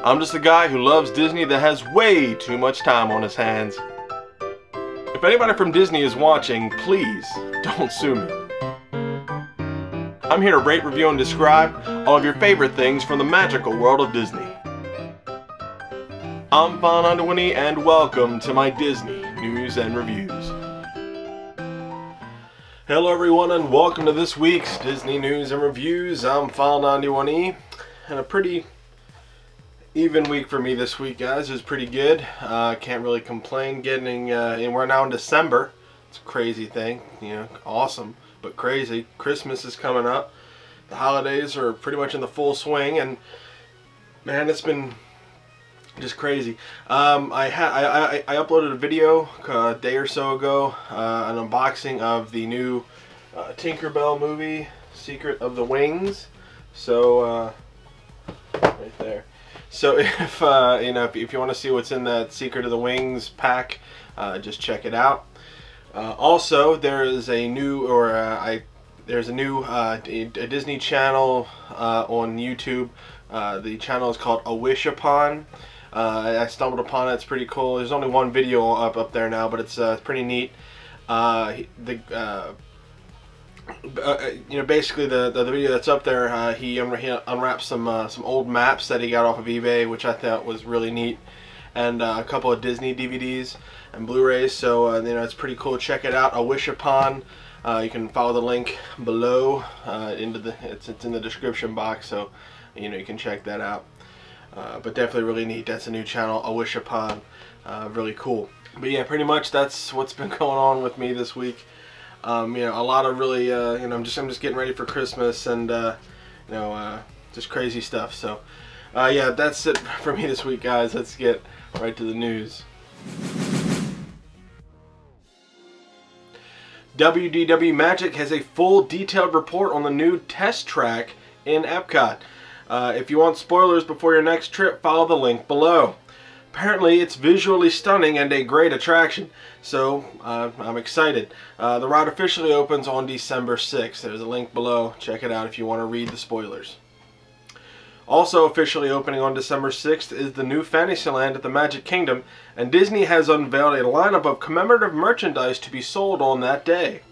I'm just a guy who loves Disney that has way too much time on his hands. If anybody from Disney is watching, please don't sue me. I'm here to rate, review, and describe all of your favorite things from the magical world of Disney. I'm File91e and welcome to my Disney News and Reviews. Hello everyone and welcome to this week's Disney News and Reviews. I'm File91e and a pretty even week for me this week, guys. It was pretty good. Can't really complain. We're now in December. It's a crazy thing, you know, awesome, but crazy. Christmas is coming up. The holidays are pretty much in the full swing, and man, it's been just crazy. I uploaded a video a day or so ago, an unboxing of the new Tinkerbell movie, Secret of the Wings. So right there. So if if you want to see what's in that Secret of the Wings pack, just check it out. Also, there is a new a Disney channel on YouTube. The channel is called AWishUpon. I stumbled upon it. It's pretty cool. There's only one video up there now, but it's pretty neat. Basically the video that's up there, he unwrapped some old maps that he got off of eBay, which I thought was really neat, and a couple of Disney DVDs and Blu-rays. So it's pretty cool. Check it out. AWishUpon. You can follow the link below. It's in the description box, so you can check that out. But definitely really neat. That's a new channel, AWishUpon. Really cool. But yeah, pretty much that's what's been going on with me this week. A lot of really, I'm just getting ready for Christmas, and just crazy stuff. So, yeah, that's it for me this week, guys. Let's get right to the news. WDW Magic has a full detailed report on the new test track in Epcot. If you want spoilers before your next trip, follow the link below. Apparently, it's visually stunning and a great attraction, so I'm excited. The ride officially opens on December 6th. There's a link below. Check it out if you want to read the spoilers. Also officially opening on December 6th is the new Fantasyland at the Magic Kingdom, and Disney has unveiled a lineup of commemorative merchandise to be sold on that day.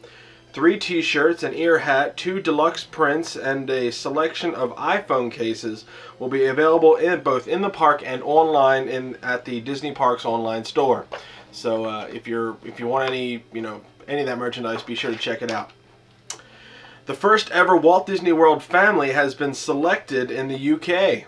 3 t-shirts, an ear hat, 2 deluxe prints, and a selection of iPhone cases will be available both in the park and online at the Disney Parks online store. So if you want any of that merchandise, be sure to check it out. The first ever Walt Disney World family has been selected in the UK.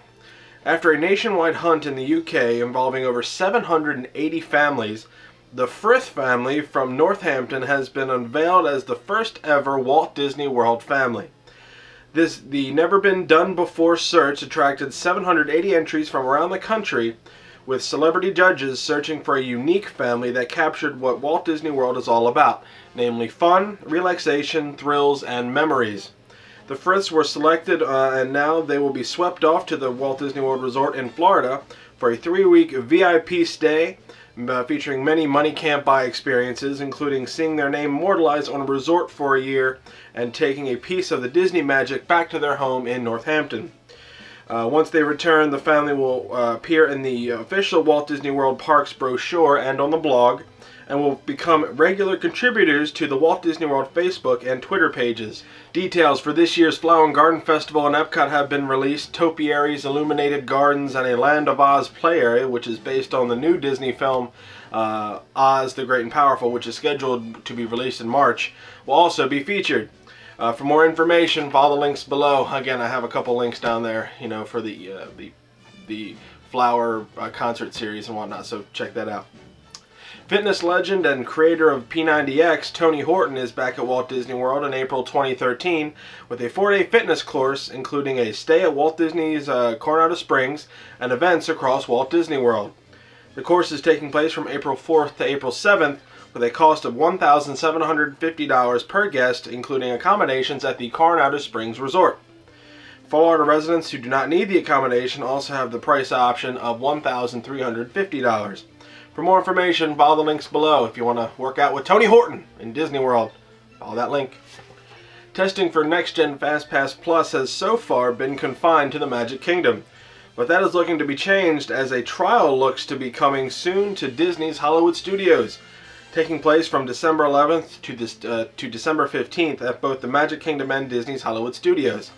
After a nationwide hunt in the UK involving over 780 families, the Frith family from Northampton has been unveiled as the first ever Walt Disney World family. The never-been-done-before search attracted 780 entries from around the country, with celebrity judges searching for a unique family that captured what Walt Disney World is all about, namely fun, relaxation, thrills, and memories. The Friths were selected, and now they will be swept off to the Walt Disney World Resort in Florida for a 3-week VIP stay, featuring many money-can't-buy experiences, including seeing their name immortalized on a resort for a year and taking a piece of the Disney magic back to their home in Northampton. Once they return, the family will appear in the official Walt Disney World Parks brochure and on the blog, and will become regular contributors to the Walt Disney World Facebook and Twitter pages. Details for this year's Flower and Garden Festival in Epcot have been released. Topiaries, illuminated gardens, and a Land of Oz play area, which is based on the new Disney film Oz the Great and Powerful, which is scheduled to be released in March, will also be featured. For more information, follow the links below. Again, I have a couple links down there, for the Flower concert series and whatnot, so check that out. Fitness legend and creator of P90X, Tony Horton, is back at Walt Disney World in April 2013 with a 4-day fitness course, including a stay at Walt Disney's Coronado Springs and events across Walt Disney World. The course is taking place from April 4th to April 7th with a cost of $1,750 per guest, including accommodations at the Coronado Springs Resort. Florida residents who do not need the accommodation also have the price option of $1,350. For more information, follow the links below. If you want to work out with Tony Horton in Disney World, follow that link. Testing for Next Gen FastPass Plus has so far been confined to the Magic Kingdom. But that is looking to be changed as a trial looks to be coming soon to Disney's Hollywood Studios, taking place from December 11th to December 15th at both the Magic Kingdom and Disney's Hollywood Studios.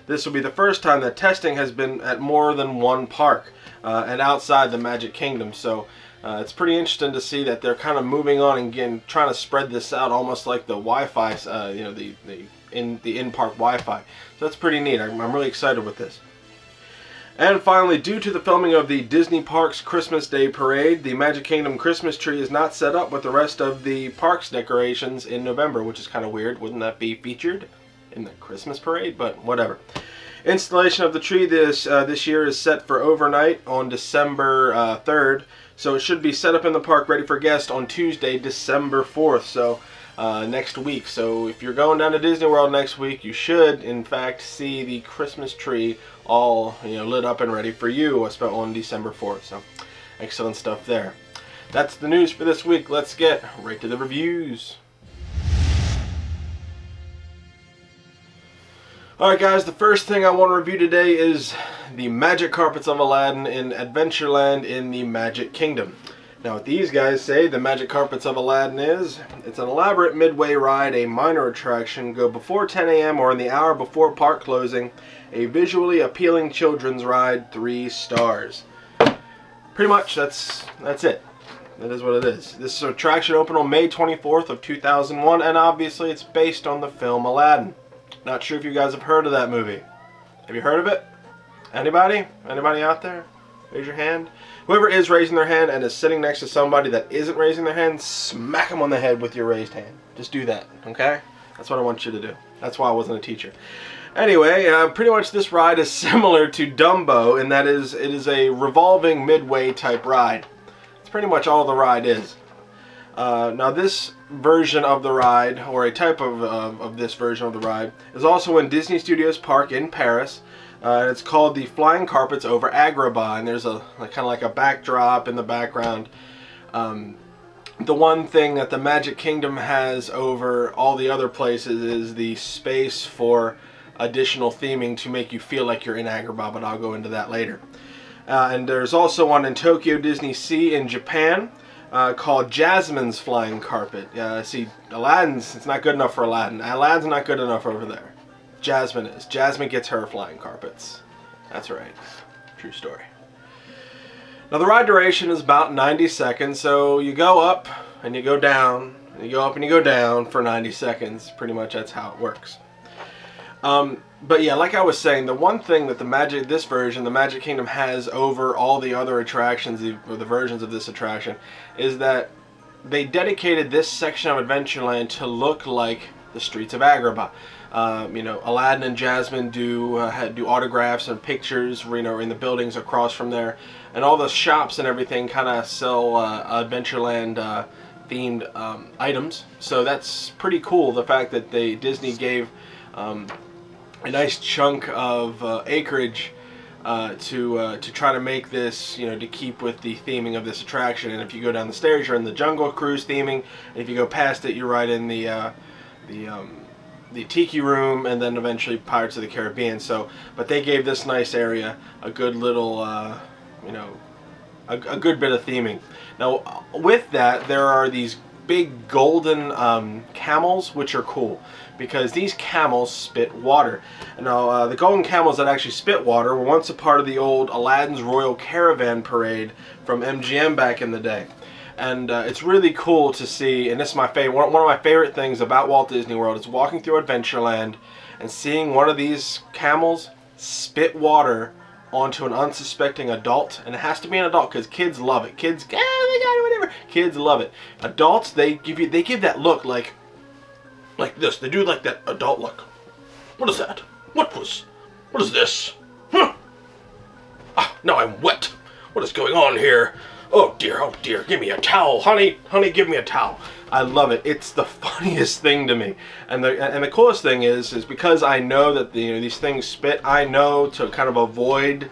This will be the first time that testing has been at more than one park and outside the Magic Kingdom. So it's pretty interesting to see that they're kind of moving on and again trying to spread this out, almost like the Wi-Fi, you know, the in-park Wi-Fi. So that's pretty neat. I'm really excited with this. And finally, due to the filming of the Disney Parks Christmas Day Parade, the Magic Kingdom Christmas tree is not set up with the rest of the parks decorations in November, which is kind of weird. Wouldn't that be featured in the Christmas parade? But whatever. Installation of the tree this year is set for overnight on December 3rd, so it should be set up in the park ready for guests on Tuesday, December 4th, so next week. So if you're going down to Disney World next week, you should in fact see the Christmas tree all, you know, lit up and ready for you on December 4th. So excellent stuff there. That's the news for this week. Let's get right to the reviews. Alright guys, the first thing I want to review today is the Magic Carpets of Aladdin in Adventureland in the Magic Kingdom. Now what these guys say the Magic Carpets of Aladdin is, it's an elaborate midway ride, a minor attraction, go before 10 a.m. or in the hour before park closing, a visually appealing children's ride, 3 stars. Pretty much that's it. That is what it is. This attraction opened on May 24th of 2001 and obviously it's based on the film Aladdin. Not sure if you guys have heard of that movie. Have you heard of it? Anybody? Anybody out there? Raise your hand. Whoever is raising their hand and is sitting next to somebody that isn't raising their hand, smack them on the head with your raised hand. Just do that, okay? That's what I want you to do. That's why I wasn't a teacher. Anyway, pretty much this ride is similar to Dumbo in that it is a revolving midway type ride. It's pretty much all the ride is. Now this version of the ride, or a type of this version of the ride, is also in Disney Studios Park in Paris. And it's called the Flying Carpets over Agrabah, and there's a kind of like a backdrop in the background. The one thing that the Magic Kingdom has over all the other places is the space for additional theming to make you feel like you're in Agrabah, but I'll go into that later. And there's also one in Tokyo Disney Sea in Japan. Called Jasmine's Flying Carpet. See, Aladdin's, it's not good enough for Aladdin. Aladdin's not good enough over there. Jasmine is. Jasmine gets her flying carpets. That's right. True story. Now the ride duration is about 90 seconds, so you go up and you go down, and you go up and you go down for 90 seconds. Pretty much that's how it works. But yeah, like I was saying, the one thing that this version, the Magic Kingdom has over all the other attractions, or the versions of this attraction, is that they dedicated this section of Adventureland to look like the streets of Agrabah. You know, Aladdin and Jasmine do autographs and pictures, you know, in the buildings across from there, and all the shops and everything kind of sell Adventureland themed items. So that's pretty cool. The fact that Disney gave a nice chunk of acreage to try to make this, you know, to keep with the theming of this attraction. And if you go down the stairs, you're in the Jungle Cruise theming, and if you go past it, you're right in the Tiki Room, and then eventually Pirates of the Caribbean. So, but they gave this nice area a good little, you know, a good bit of theming. Now, with that, there are these big golden camels, which are cool because these camels spit water. Now the golden camels that actually spit water were once a part of the old Aladdin's Royal Caravan Parade from MGM back in the day, and it's really cool to see. And this is my favorite, one of my favorite things about Walt Disney World is walking through Adventureland and seeing one of these camels spit water onto an unsuspecting adult. And it has to be an adult because kids love it. Kids, oh my God, whatever. Kids love it. Adults, they give that look like this. They do like that adult look. What is that? What is this? Huh. Ah, now I'm wet. What is going on here? Oh dear, give me a towel, honey, give me a towel. I love it. It's the funniest thing to me. And the coolest thing is because I know that these things spit, I know to kind of avoid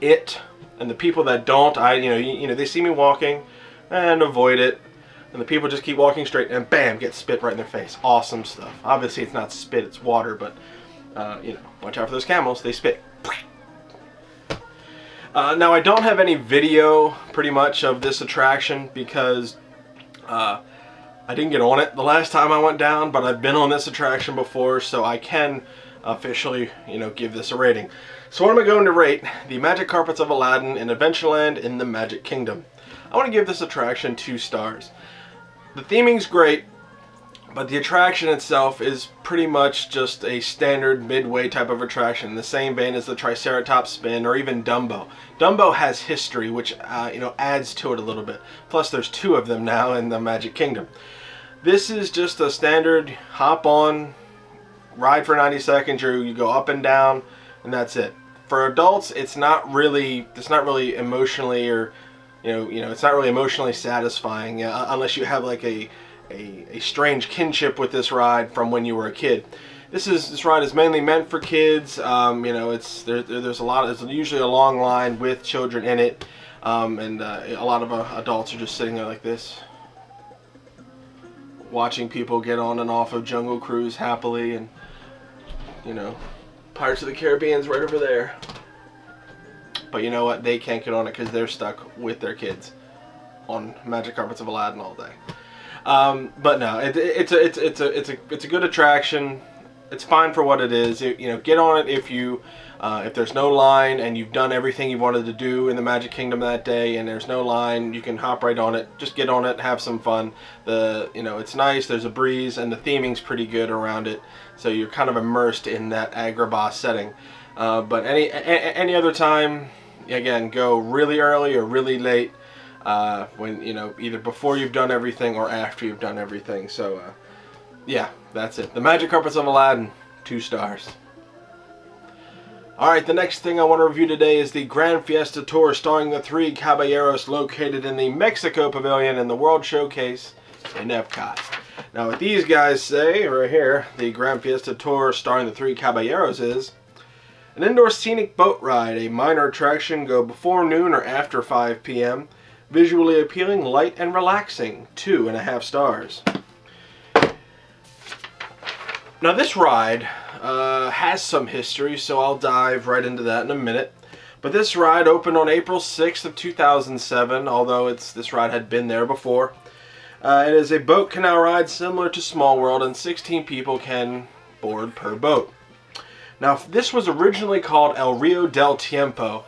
it. And the people that don't, they see me walking and avoid it. And the people just keep walking straight and bam, get spit right in their face. Awesome stuff. Obviously it's not spit, it's water, but watch out for those camels, they spit. Now I don't have any video pretty much of this attraction because I didn't get on it the last time I went down, but I've been on this attraction before, so I can officially, give this a rating. So what am I going to rate the Magic Carpets of Aladdin in Adventureland in the Magic Kingdom? I want to give this attraction 2 stars. The theming's great, but the attraction itself is pretty much just a standard midway type of attraction, in the same vein as the Triceratops spin or even Dumbo. Dumbo has history, which adds to it a little bit. Plus, there's 2 of them now in the Magic Kingdom. This is just a standard hop-on ride for 90 seconds. You go up and down, and that's it. For adults, it's not really emotionally it's not really emotionally satisfying unless you have like a strange kinship with this ride from when you were a kid. This ride is mainly meant for kids. There's usually a long line with children in it, and a lot of adults are just sitting there like this, watching people get on and off of Jungle Cruise happily, and Pirates of the Caribbean's right over there. But you know what? They can't get on it because they're stuck with their kids on Magic Carpets of Aladdin all day. But no, it's a good attraction. It's fine for what it is. Get on it if there's no line and you've done everything you wanted to do in the Magic Kingdom that day, and there's no line, you can hop right on it. Just get on it, have some fun. It's nice. There's a breeze, and the theming's pretty good around it, so you're kind of immersed in that Agrabah setting. But any other time, again, go really early or really late. When either before you've done everything or after you've done everything. So yeah, that's it. The Magic Carpets of Aladdin, 2 stars. Alright, the next thing I want to review today is the Gran Fiesta Tour starring the Three Caballeros, located in the Mexico Pavilion in the World Showcase in Epcot. Now what these guys say right here, the Gran Fiesta Tour starring the Three Caballeros, is an indoor scenic boat ride, a minor attraction, go before noon or after 5 p.m. Visually appealing, light, and relaxing. 2.5 stars. Now this ride has some history, so I'll dive right into that in a minute. But this ride opened on April 6th of 2007, although this ride had been there before. It is a boat canal ride similar to Small World, and 16 people can board per boat. Now this was originally called El Rio del Tiempo,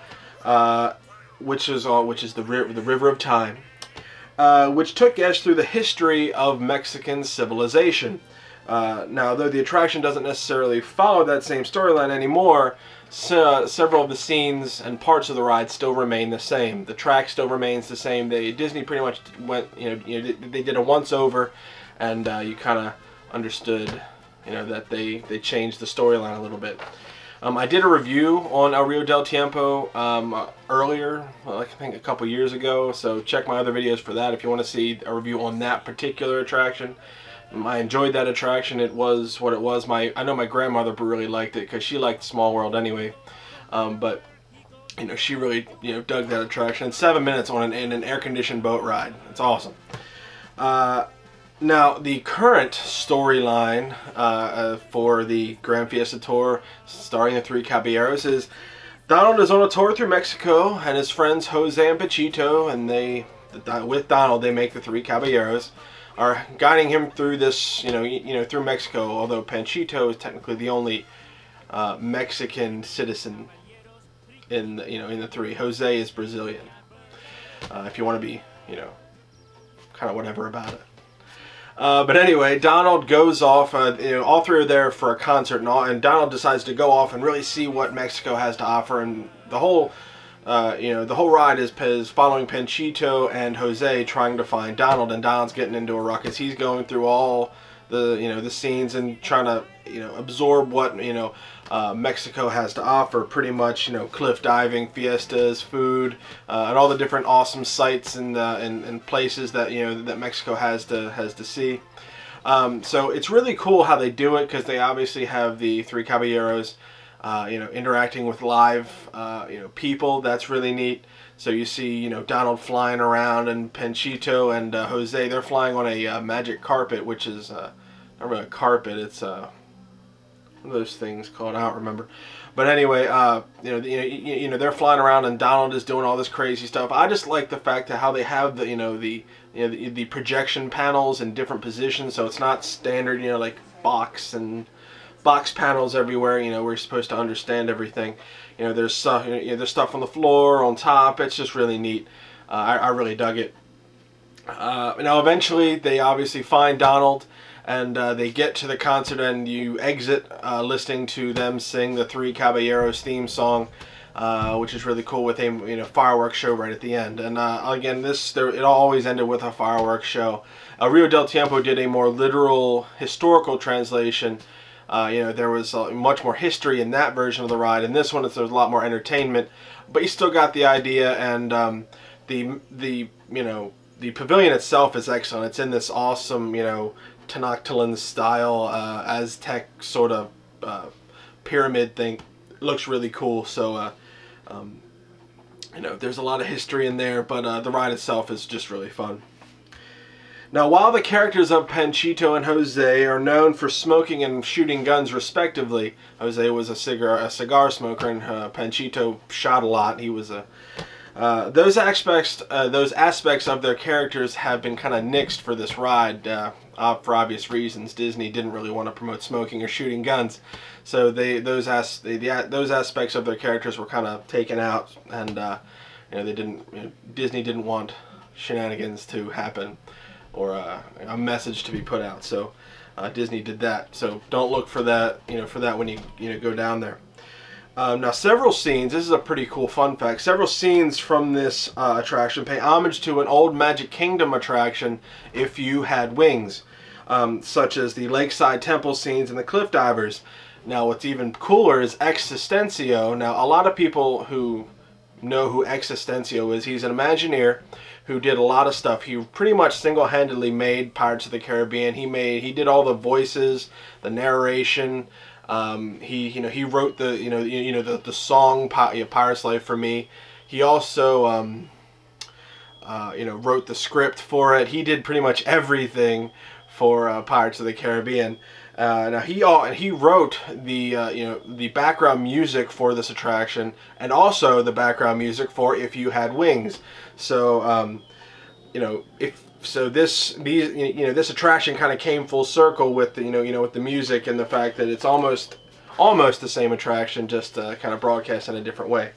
which is the River of Time, which took guests through the history of Mexican civilization. Now, though the attraction doesn't necessarily follow that same storyline anymore, several of the scenes and parts of the ride still remain the same. The track still remains the same. Disney pretty much went, they did a once-over, and you kind of understood, that they changed the storyline a little bit. I did a review on El Rio del Tiempo earlier, I think a couple years ago, so check my other videos for that if you want to see a review on that particular attraction. I enjoyed that attraction. It was what it was. I know my grandmother really liked it because she liked Small World anyway, but she really dug that attraction. And 7 minutes on an air-conditioned boat ride. It's awesome. Now, the current storyline for the Gran Fiesta Tour starring the Three Caballeros is Donald is on a tour through Mexico, and his friends Jose and Pachito, and with Donald they make the Three Caballeros, are guiding him through this, through Mexico, although Panchito is technically the only Mexican citizen in the three. Jose is Brazilian. If you want to be, kind of whatever about it. But anyway, Donald goes off. All 3 are there for a concert, and Donald decides to go off and really see what Mexico has to offer. And the whole ride is following Panchito and Jose trying to find Donald, and Donald's getting into a ruckus. He's going through all the scenes and trying to absorb what Mexico has to offer. Pretty much cliff diving, fiestas, food, and all the different awesome sights and places that that Mexico has to see. So it's really cool how they do it, because they obviously have the Three Caballeros interacting with live people. That's really neat. So you see Donald flying around, and Panchito and Jose, they're flying on a magic carpet, which is not really a carpet, it's What are those things called? I don't remember. But anyway, you know, they're flying around and Donald is doing all this crazy stuff. I just like the fact that how they have the projection panels in different positions, so it's not standard, you know, like box panels everywhere. You know, we're supposed to understand everything. You know, there's stuff, there's stuff on the floor, on top. It's just really neat. I really dug it. Now eventually they obviously find Donald, and they get to the concert, and you exit listening to them sing the Three Caballeros theme song, which is really cool, with a fireworks show right at the end. And again, it always ended with a fireworks show. Rio del Tiempo did a more literal historical translation. There was much more history in that version of the ride. In this one, there's a lot more entertainment, but you still got the idea. And the pavilion itself is excellent. It's in this awesome, Tenochtitlan style Aztec sort of pyramid thing. It looks really cool. So there's a lot of history in there, but the ride itself is just really fun. Now, while the characters of Panchito and Jose are known for smoking and shooting guns respectively, Jose was a cigar smoker, and Panchito shot a lot. He was those aspects of their characters have been kind of nixed for this ride for obvious reasons. Disney didn't really want to promote smoking or shooting guns, so those aspects of their characters were kind of taken out, and Disney didn't want shenanigans to happen, or a message to be put out. So Disney did that. So don't look for that, when you go down there. Now, several scenes. This is a pretty cool fun fact. Several scenes from this attraction pay homage to an old Magic Kingdom attraction, If You Had Wings, such as the Lakeside Temple scenes and the Cliff Divers. Now, what's even cooler is Existencio. Now, a lot of people who know who Existencio is, he's an Imagineer who did a lot of stuff. He pretty much single-handedly made Pirates of the Caribbean. He did all the voices, the narration. He wrote the song Pirate's Life for Me. He also wrote the script for it. He did pretty much everything for Pirates of the Caribbean. Now he wrote the background music for this attraction, and also the background music for If You Had Wings. So this attraction kind of came full circle with with the music, and the fact that it's almost the same attraction, just kind of broadcast in a different way.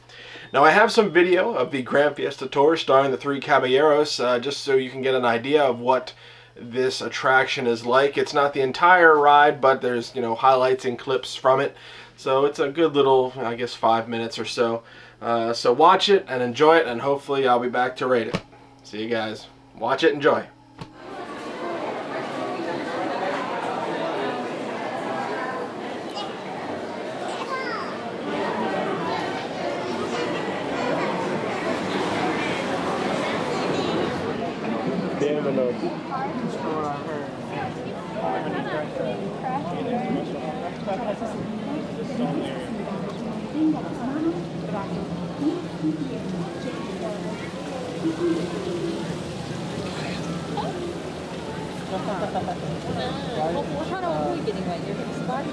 Now, I have some video of the Gran Fiesta Tour starring the Three Caballeros, just so you can get an idea of what this attraction is like. It's not the entire ride, but there's highlights and clips from it. So it's a good little, I guess, 5 minutes or so. So watch it and enjoy it, and hopefully I'll be back to rate it. See you guys. Watch it, enjoy. What kind of are we getting right here? Spot?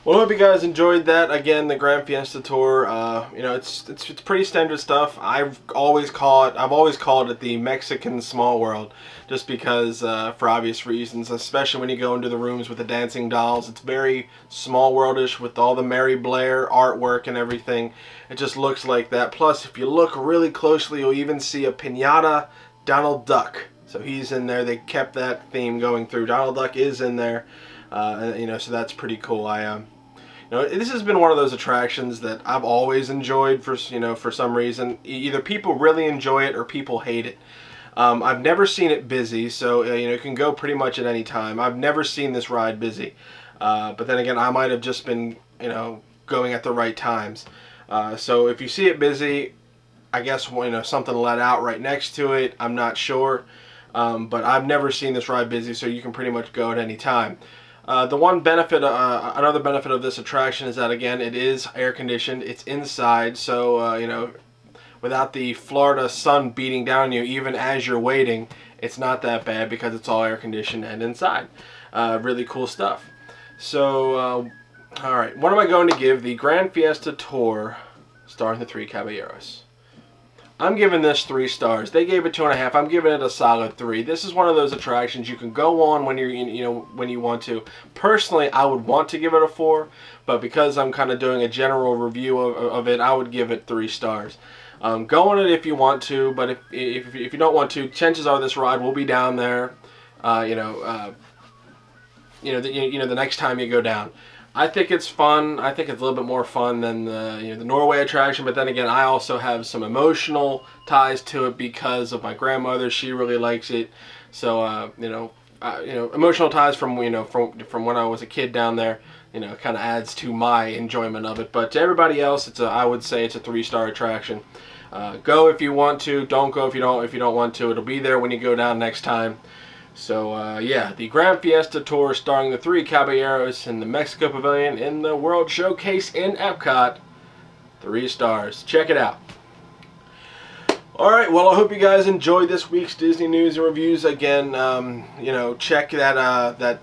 Well, I hope you guys enjoyed that. Again, the Gran Fiesta Tour. You know, it's pretty standard stuff. I've always called it the Mexican Small World, just because for obvious reasons. Especially when you go into the rooms with the dancing dolls, it's very small worldish with all the Mary Blair artwork and everything. It just looks like that. Plus, if you look really closely, you'll even see a piñata Donald Duck. So he's in there. They kept that theme going through. Donald Duck is in there. You know, so that's pretty cool. You know, this has been one of those attractions that I've always enjoyed for some reason. Either people really enjoy it or people hate it. I've never seen it busy, so you know, it can go pretty much at any time. I've never seen this ride busy, but then again, I might have just been, you know, going at the right times. So if you see it busy, I guess, you know, something let out right next to it. I'm not sure, but I've never seen this ride busy, so you can pretty much go at any time. The one benefit, another benefit of this attraction is that, again, it is air conditioned. It's inside, so you know, without the Florida sun beating down on you, even as you're waiting, it's not that bad because it's all air conditioned and inside. Really cool stuff. So, all right, what am I going to give the Gran Fiesta Tour starring the Three Caballeros? I'm giving this 3 stars. They gave it 2.5. I'm giving it a solid 3. This is one of those attractions you can go on when you're, you know, when you want to. Personally, I would want to give it a 4, but because I'm kind of doing a general review of it, I would give it 3 stars. Go on it if you want to, but if you don't want to, chances are this ride will be down there. You know, the next time you go down. I think it's fun. I think it's a little bit more fun than the Norway attraction, but then again, I also have some emotional ties to it because of my grandmother. She really likes it, so you know, emotional ties from from when I was a kid down there. You know, kind of adds to my enjoyment of it. But to everybody else, I would say it's a 3-star attraction. Go if you want to. Don't go if you don't want to. It'll be there when you go down next time. So, yeah, the Gran Fiesta Tour starring the Three Caballeros in the Mexico Pavilion in the World Showcase in Epcot. 3 stars. Check it out. Alright, well, I hope you guys enjoyed this week's Disney News and Reviews. Again, you know, check that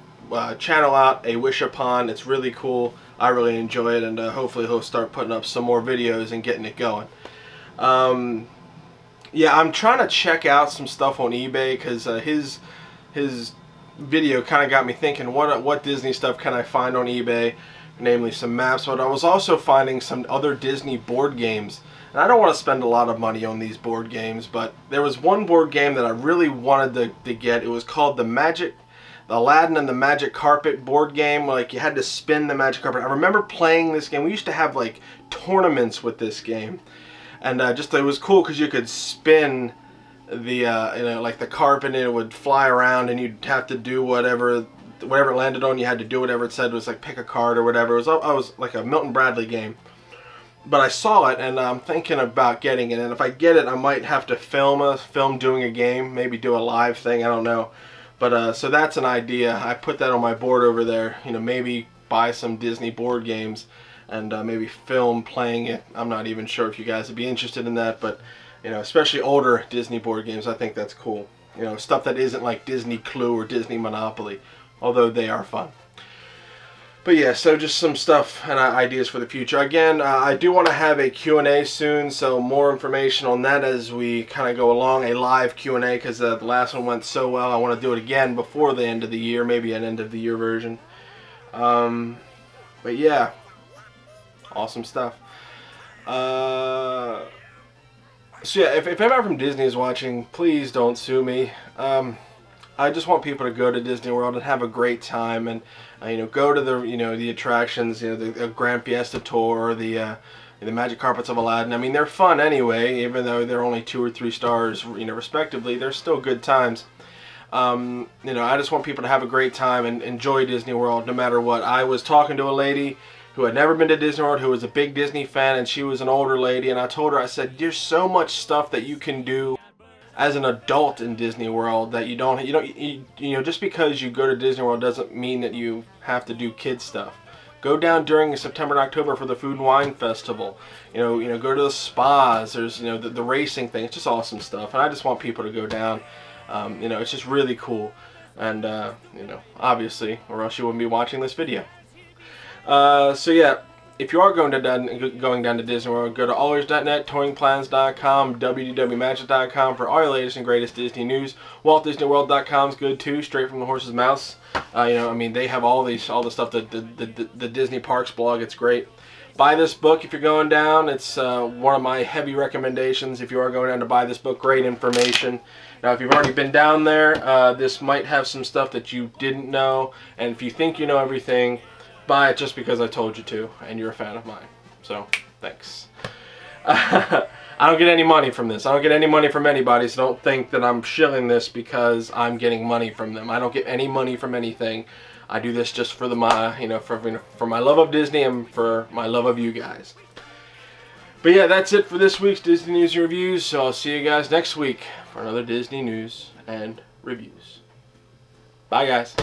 channel out, AWishUpon. It's really cool. I really enjoy it, and hopefully he'll start putting up some more videos and getting it going. Yeah, I'm trying to check out some stuff on eBay because his video kind of got me thinking, what Disney stuff can I find on eBay, namely some maps, but I was also finding some other Disney board games. And I don't want to spend a lot of money on these board games, but there was one board game that I really wanted to get. It was called the Aladdin and the Magic Carpet board game. Like, you had to spin the magic carpet. I remember playing this game. We used to have like tournaments with this game, and it was cool because you could spin the you know, like the carpet, and it would fly around, and you'd have to do whatever it landed on. You had to do whatever it said. It was like pick a card or whatever. It was like a Milton Bradley game. But I saw it, and I'm thinking about getting it. And if I get it, I might have to film doing a game, maybe do a live thing. I don't know. But so that's an idea. I put that on my board over there. You know, maybe buy some Disney board games and maybe film playing it. I'm not even sure if you guys would be interested in that, but you know, especially older Disney board games, I think that's cool. You know, stuff that isn't like Disney Clue or Disney Monopoly, although they are fun. But yeah, so just some stuff and ideas for the future. Again, I do want to have a Q&A soon, so more information on that as we kind of go along, a live Q&A, because the last one went so well. I want to do it again before the end of the year, maybe an end of the year version. But yeah, awesome stuff. So yeah, if anybody from Disney is watching, please don't sue me. I just want people to go to Disney World and have a great time, and you know, go to the attractions, you know, the Gran Fiesta Tour, the Magic Carepts of Aladdin. I mean, they're fun anyway, even though they're only 2 or 3 stars, you know, respectively. They're still good times. You know, I just want people to have a great time and enjoy Disney World no matter what. I was talking to a lady who had never been to Disney World, who was a big Disney fan, and she was an older lady, and I told her, I said, there's so much stuff that you can do as an adult in Disney World that you know, just because you go to Disney World doesn't mean that you have to do kid stuff. Go down during September and October for the Food and Wine Festival. You know, go to the spas. There's, you know, the racing thing. It's just awesome stuff, and I just want people to go down. You know, it's just really cool, and you know, obviously, or else you wouldn't be watching this video. So yeah, if you are going down to Disney World, go to allers.net, towingplans.com, www.magic.com for all your latest and greatest Disney news. WaltDisneyWorld.com is good too, straight from the horse's mouth. You know, I mean, they have all the stuff that the Disney Parks blog. It's great. Buy this book if you're going down. It's one of my heavy recommendations if you are going down to buy this book. Great information. Now, if you've already been down there, this might have some stuff that you didn't know. And if you think you know everything, buy it just because I told you to and you're a fan of mine. So, thanks. I don't get any money from this. I don't get any money from anybody, so don't think that I'm shilling this because I'm getting money from them. I don't get any money from anything. I do this just for for my love of Disney and for my love of you guys. But yeah, that's it for this week's Disney News and Reviews. So I'll see you guys next week for another Disney News and Reviews. Bye, guys.